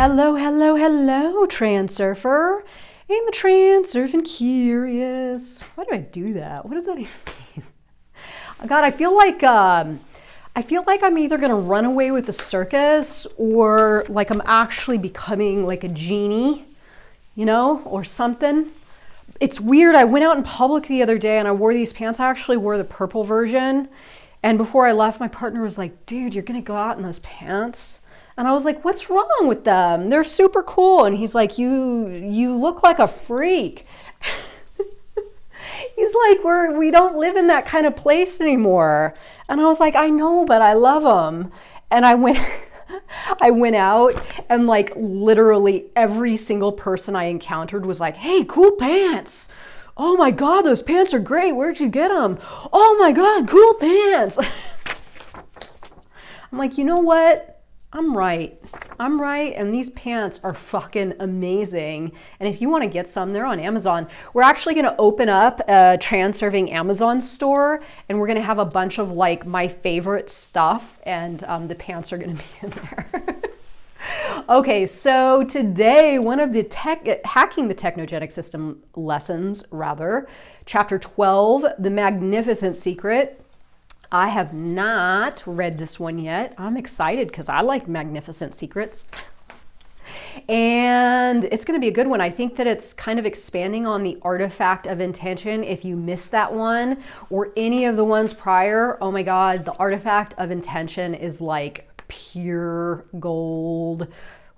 Hello, hello, hello, Transurfer. And the Transurfing Curious. Why do I do that? What does that even mean? God, I feel like I'm either gonna run away with the circus or like I'm actually becoming like a genie, you know, or something. It's weird. I went out in public the other day and I wore these pants. I actually wore the purple version. And before I left, my partner was like, dude, you're gonna go out in those pants? And I was like, what's wrong with them? They're super cool. And he's like, you look like a freak. He's like, we don't live in that kind of place anymore. And I was like, I know, but I love them. And I went out and like literally every single person I encountered was like, hey, cool pants. Oh my God, those pants are great. Where'd you get them? Oh my God, cool pants. I'm like, you know what? I'm right, and these pants are fucking amazing. And if you want to get some, they're on Amazon. We're actually going to open up a Transurfing Amazon store, and we're going to have a bunch of like my favorite stuff, and the pants are going to be in there. Okay, so today, one of the hacking the Technogenic system lessons, rather, chapter 12, the magnificent secret. I have not read this one yet. I'm excited because I like magnificent secrets. And it's going to be a good one. I think that it's kind of expanding on the artifact of intention. If you missed that one or any of the ones prior, oh my God, the artifact of intention is like pure gold.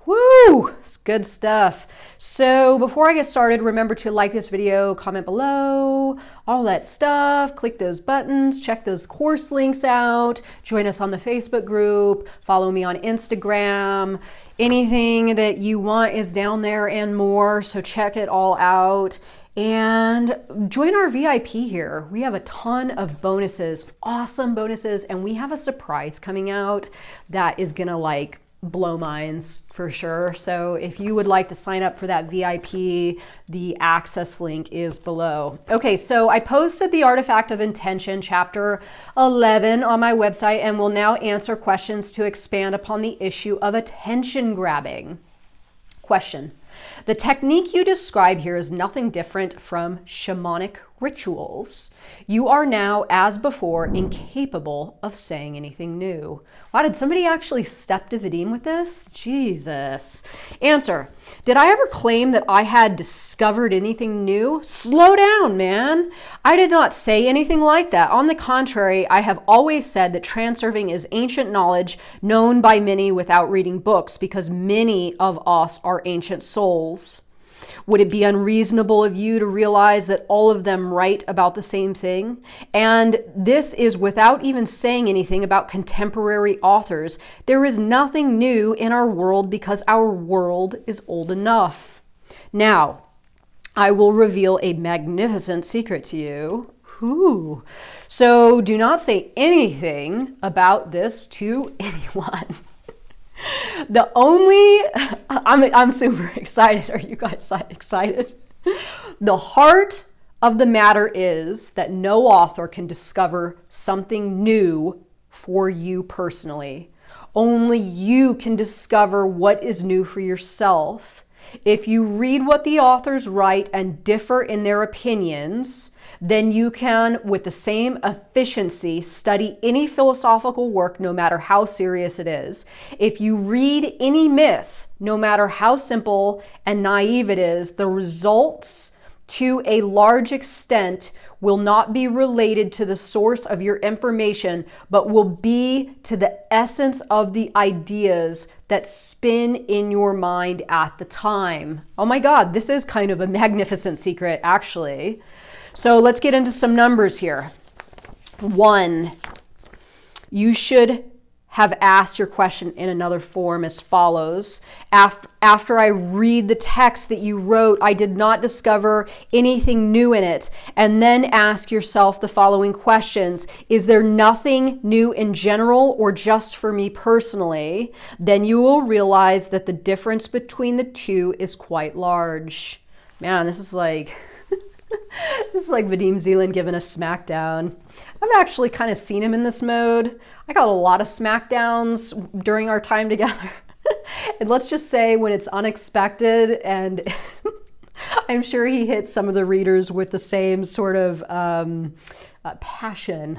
Woo! It's good stuff. So before I get started, remember to like this video, comment below, all that stuff. Click those buttons, check those course links out, join us on the Facebook group, follow me on Instagram. Anything that you want is down there and more, so check it all out. And join our VIP here. We have a ton of bonuses, awesome bonuses, and we have a surprise coming out that is gonna like blow minds for sure. So if you would like to sign up for that VIP, the access link is below. Okay, so I posted the Artifact of Intention chapter 11 on my website and will now answer questions to expand upon the issue of attention grabbing. Question: the technique you describe here is nothing different from shamanic rituals. You are now, as before, incapable of saying anything new. Wow, did somebody actually step to Vadim with this? Jesus. Answer: did I ever claim that I had discovered anything new? Slow down, man. I did not say anything like that. On the contrary, I have always said that transurfing is ancient knowledge known by many without reading books, because many of us are ancient souls. Would it be unreasonable of you to realize that all of them write about the same thing? And this is without even saying anything about contemporary authors. There is nothing new in our world because our world is old enough. Now, I will reveal a magnificent secret to you. Ooh. So do not say anything about this to anyone. The only, I'm super excited. Are you guys excited? The heart of the matter is that no author can discover something new for you personally. Only you can discover what is new for yourself. If you read what the authors write and differ in their opinions, then you can, with the same efficiency, study any philosophical work, no matter how serious it is. If you read any myth, no matter how simple and naive it is, the results, to a large extent, will not be related to the source of your information, but will be to the essence of the ideas that spin in your mind at the time. Oh my God, this is kind of a magnificent secret, actually. So let's get into some numbers here. 1, you should have asked your question in another form as follows. After I read the text that you wrote, I did not discover anything new in it. And then ask yourself the following questions. Is there nothing new in general or just for me personally? Then you will realize that the difference between the two is quite large. Man, this is like Vadim Zeland giving a smackdown. I've actually kind of seen him in this mode. I got a lot of smackdowns during our time together. And let's just say when it's unexpected, and I'm sure he hits some of the readers with the same sort of passion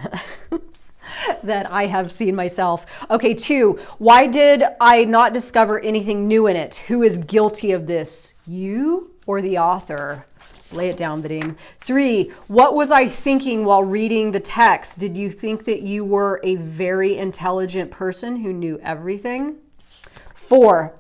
that I have seen myself. Okay, 2, why did I not discover anything new in it? Who is guilty of this? You or the author? Lay it down, Vadim. 3, what was I thinking while reading the text? Did you think that you were a very intelligent person who knew everything? 4,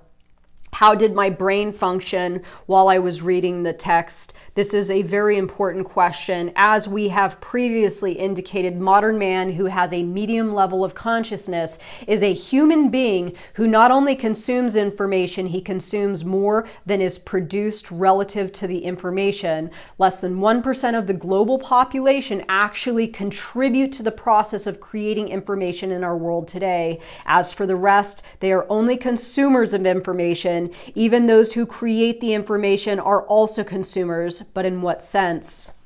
how did my brain function while I was reading the text? This is a very important question. As we have previously indicated, modern man who has a medium level of consciousness is a human being who not only consumes information, he consumes more than is produced relative to the information. Less than 1% of the global population actually contribute to the process of creating information in our world today. As for the rest, they are only consumers of information. Even those who create the information are also consumers, but in what sense?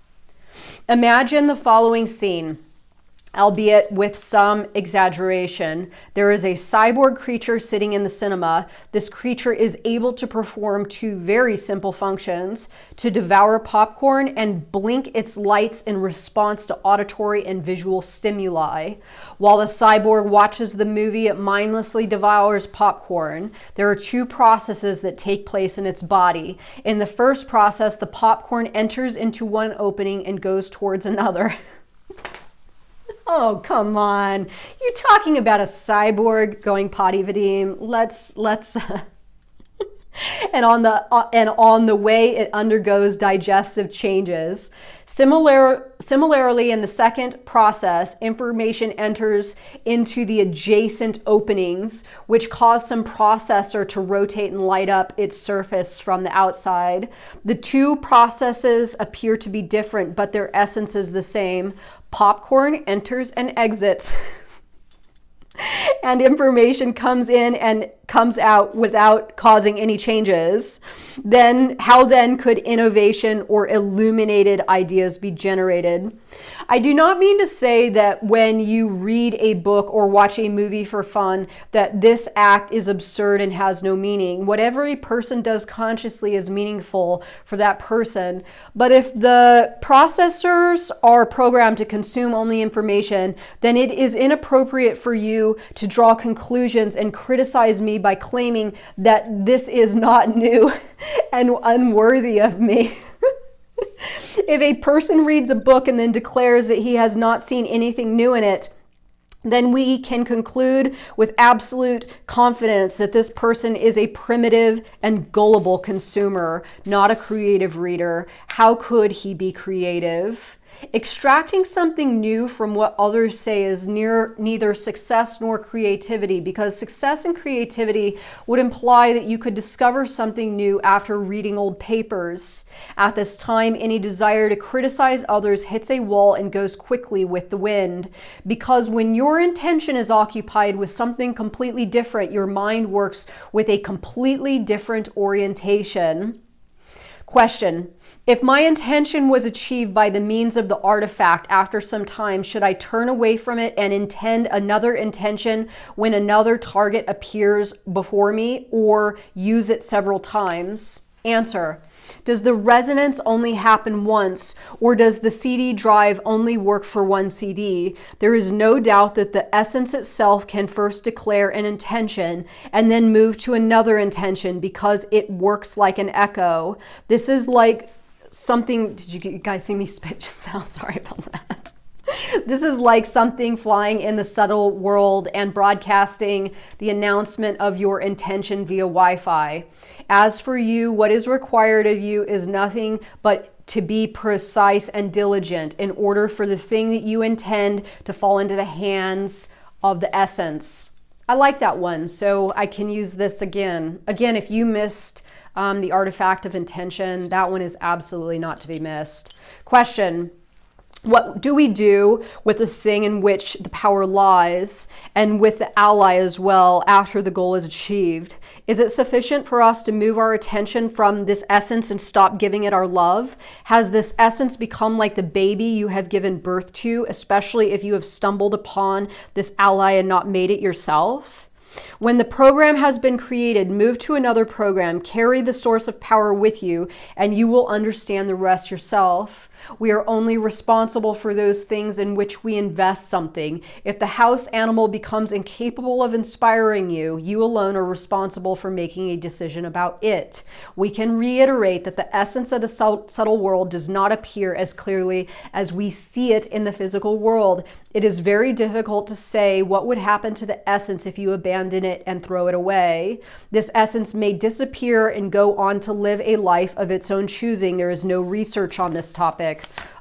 Imagine the following scene, albeit with some exaggeration. There is a cyborg creature sitting in the cinema. This creature is able to perform 2 very simple functions: to devour popcorn and blink its lights in response to auditory and visual stimuli. While the cyborg watches the movie, it mindlessly devours popcorn. There are 2 processes that take place in its body. In the first process, the popcorn enters into one opening and goes towards another. Oh, come on. You're talking about a cyborg going potty, Vadim. Let's and on the way it undergoes digestive changes. Similarly, in the second process, information enters into the adjacent openings, which cause some processor to rotate and light up its surface from the outside. The 2 processes appear to be different, but their essence is the same. Popcorn enters and exits, and information comes in and comes out without causing any changes. Then, how then could innovation or illuminated ideas be generated? I do not mean to say that when you read a book or watch a movie for fun, that this act is absurd and has no meaning. Whatever a person does consciously is meaningful for that person. But if the processors are programmed to consume only information, then it is inappropriate for you to draw conclusions and criticize me by claiming that this is not new and unworthy of me. If a person reads a book and then declares that he has not seen anything new in it, then we can conclude with absolute confidence that this person is a primitive and gullible consumer, not a creative reader. How could he be creative? Extracting something new from what others say is neither success nor creativity, because success and creativity would imply that you could discover something new after reading old papers. At this time, any desire to criticize others hits a wall and goes quickly with the wind, because when your intention is occupied with something completely different, your mind works with a completely different orientation. Question: if my intention was achieved by the means of the artifact after some time, should I turn away from it and intend another intention when another target appears before me, or use it several times? Answer: does the resonance only happen once, or does the CD drive only work for one CD? There is no doubt that the essence itself can first declare an intention and then move to another intention, because it works like an echo. This is like something, did you guys see me spit just now? Sorry about that. This is like something flying in the subtle world and broadcasting the announcement of your intention via Wi-Fi. As for you, what is required of you is nothing but to be precise and diligent in order for the thing that you intend to fall into the hands of the essence. I like that one, so I can use this again. Again, if you missed the artifact of intention, that one is absolutely not to be missed. Question: what do we do with the thing in which the power lies, and with the ally as well, after the goal is achieved? Is it sufficient for us to move our attention from this essence and stop giving it our love? Has this essence become like the baby you have given birth to, especially if you have stumbled upon this ally and not made it yourself? When the program has been created, move to another program, carry the source of power with you, and you will understand the rest yourself. We are only responsible for those things in which we invest something. If the house animal becomes incapable of inspiring you, you alone are responsible for making a decision about it. We can reiterate that the essence of the subtle world does not appear as clearly as we see it in the physical world. It is very difficult to say what would happen to the essence if you abandon it and throw it away. This essence may disappear and go on to live a life of its own choosing. There is no research on this topic.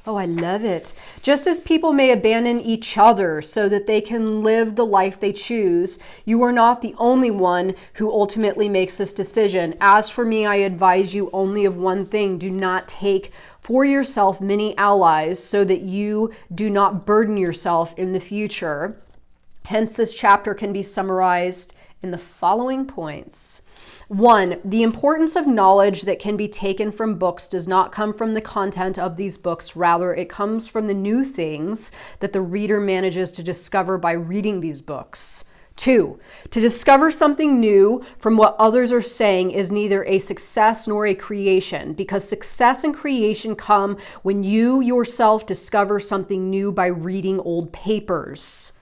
Oh, I love it. Just as people may abandon each other so that they can live the life they choose, you are not the only one who ultimately makes this decision. As for me, I advise you only of one thing. Do not take for yourself many allies so that you do not burden yourself in the future. Hence, this chapter can be summarized in the following points. 1. The importance of knowledge that can be taken from books does not come from the content of these books. Rather, it comes from the new things that the reader manages to discover by reading these books. 2. To discover something new from what others are saying is neither a success nor a creation, because success and creation come when you yourself discover something new by reading old papers.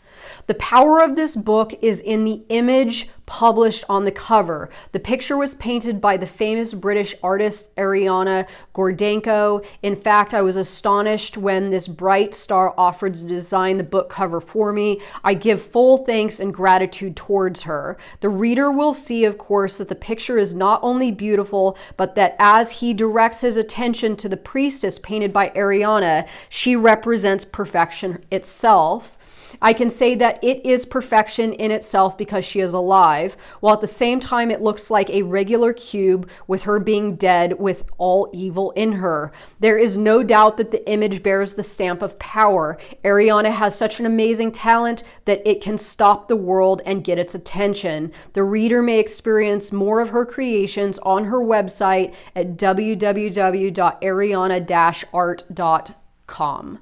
The power of this book is in the image published on the cover. The picture was painted by the famous British artist Ariana Gordenko. In fact, I was astonished when this bright star offered to design the book cover for me. I give full thanks and gratitude towards her. The reader will see, of course, that the picture is not only beautiful, but that as he directs his attention to the priestess painted by Ariana, she represents perfection itself. I can say that it is perfection in itself because she is alive, while at the same time it looks like a regular cube with her being dead with all evil in her. There is no doubt that the image bears the stamp of power. Ariana has such an amazing talent that it can stop the world and get its attention. The reader may experience more of her creations on her website at www.ariana-art.com.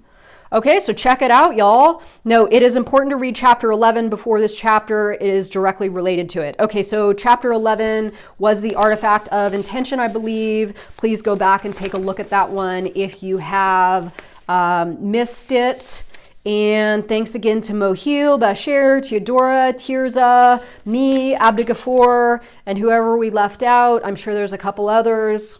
Okay, so check it out, y'all. No, it is important to read chapter 11 before this chapter is directly related to it. Okay, so chapter 11 was the artifact of intention, I believe. Please go back and take a look at that one if you have missed it. And thanks again to Mohil, Bashir, Teodora, Tirza, me, Abdigafour, and whoever we left out. I'm sure there's a couple others.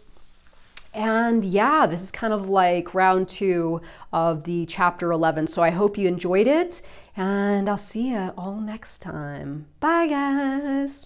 And yeah, this is kind of like round 2 of the chapter 11. So I hope you enjoyed it, and I'll see you all next time. Bye, guys.